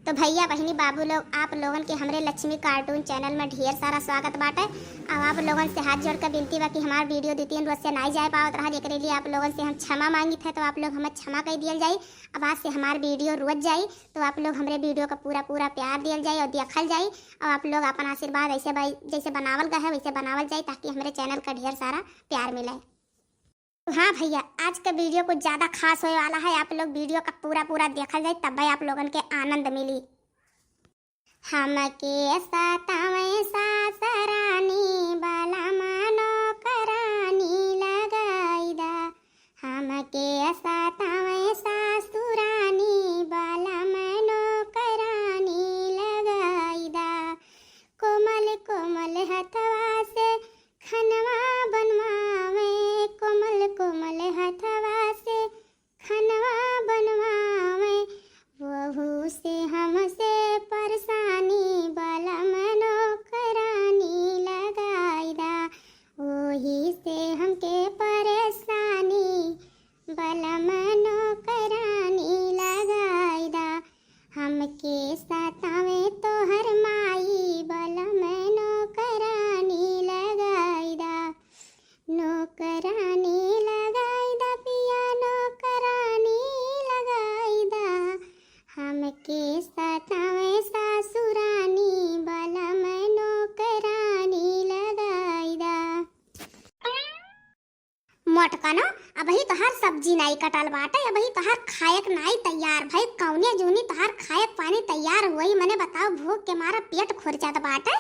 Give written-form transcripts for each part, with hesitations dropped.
तो भैया बहनी बाबू लोग, आप लोगन के हमरे लक्ष्मी कार्टून चैनल में ढेर सारा स्वागत बाटे। अब आप लोगन से हाथ जोड़ कर विनती बा कि हमार वीडियो 2-3 रोज से नहीं जाए पावत रहा, एकरे लिए आप लोगन से हम क्षमा मांगी थे, तो आप लोग हमें क्षमा कर दिया जाए। अब आज से हमार वीडियो रोज जाए, तो आप लोग हमरे वीडियो का पूरा प्यार दिया जाए और देखल जाए। और आप लोग अपन आशीर्वाद ऐसे भाई जैसे बनावल गए है वैसे बनावल जाए, ताकि हमारे चैनल का ढेर सारा प्यार मिले। तो हाँ भैया, आज का वीडियो कुछ ज़्यादा खास होने वाला है। आप लोग वीडियो का पूरा देखा जाए, तब भाई आप लोगन के आनंद मिली। हमके सतावे सासरानी बाला मानो करानी लगाईदा, हमके सतावे सासुरानी बाला मानो करानी लगाईदा। कोमल कोमल हथवा से खनवा बनवावे, कोमल कोमल हथवा से खनवा बनवावे। वहू से हमसे परेशानी बाला मनो करानी लगाईदा, वही से हमके परेशानी बाला मनो करानी लगाईदा। हमके सतावे तो हर माई बाला मनो करानी लगाईदा, नौकरानी लगाईदा पिया नौकरानी लगाईदा। हमके सतावे सासुरानी बाला मैं नौकरानी लगाईदा। मोटकनो अबही तोहार सब्जी नहीं कटल बाटे, अबही तोहार खायक नहीं तैयार भाई। कौने जूनी तोहार खायक पानी तैयार हुई मने बताओ। भूख के मारा पेट खुरचत बाटे।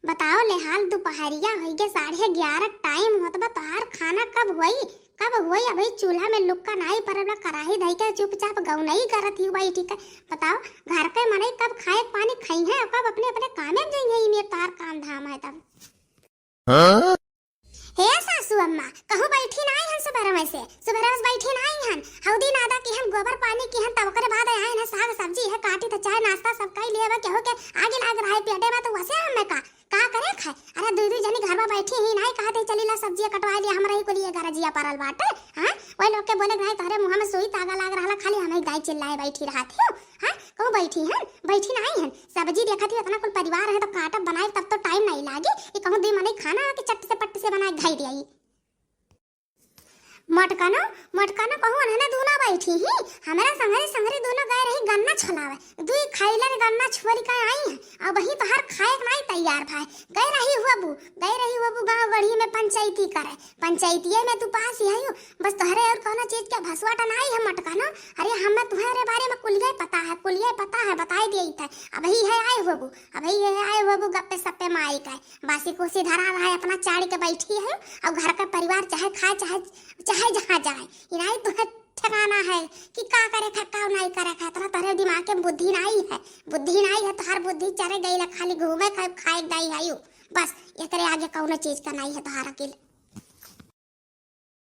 बताओ ले हाल दोपहरिया हो गए 11:30 टाइम होत बा, तोहार खाना कब हुई? अभी चूल्हा में लुक्का नहीं परला, कराही धई के चुपचाप गौ नहीं करत ही भाई। ठीक है, बताओ घर के मनई कब खाए पानी खाई है और कब अपने अपने कामे में जाई है। मेरे तार काम धाम है तब। हे सासू अम्मा, कहूँ बैठी नहीं हन सुबह में से बैठी नहीं हन। हौदी नादा की हन गोबर पानी की हन, तब ओकरे बाद आए ना साग सब्जी है काटी तो चाय नाश्ता सब कई लेवा केहू के आगे लाग रहा है पेटे में, तो वैसे हमें का करे खाए। अरे दू जनी घर में बैठी ही नहीं कहते चली ला सब्जी कटवा लिया, हमरा ही को लिए गरजिया परल बाटे। हां ओए लोग के बोले गए तोरे मुंह में सुई तागा लाग रहला, खाली हमें गाय चिल्लाए बैठी रहत हो। हां कहूं बैठी नहीं हन। सब्जी देखत ही इतना कुल परिवार है तो काटब बनाए तब तो टाइम नहीं लागी। ये कहूं दी मने खाना के चट से पट्ट से बनाए खाई दिया। मटकानो कहूं अनने दूना बैठी ही हमरा संगरे दोनों गए रही गन्ना छलावे, दुई खाइले गन्ना छोरी का आई है। अब वही तोहार खाए नहीं तैयार भाई। गए रही हुआ गांव गढ़ी में पंचायती करे, पंचायतीये में तू पास ही आयो बस। तोहरे और कोनो चीज के भसवाटा नहीं है मटकानो। अरे हमें तुम्हारे बारे में कुलिये पता है बताई देई थे। अब ही है आए हुबू गप्पे सप्पे माई का बासी कुर्सी धरा रहा है, अपना चाड़ी के बैठी है। अब घर का परिवार चाहे खाए चाहे जहाँ जाए, इनाई तो ठिकाना है कि का करे खट्टा नहीं करे खा। तोरे दिमाग में बुद्धि नहीं है। तोहार बुद्धि चरे गई, खाली घूमे खाए गई है। बस एकरे आगे कौनो चीज का नहीं है तोहार अकेले।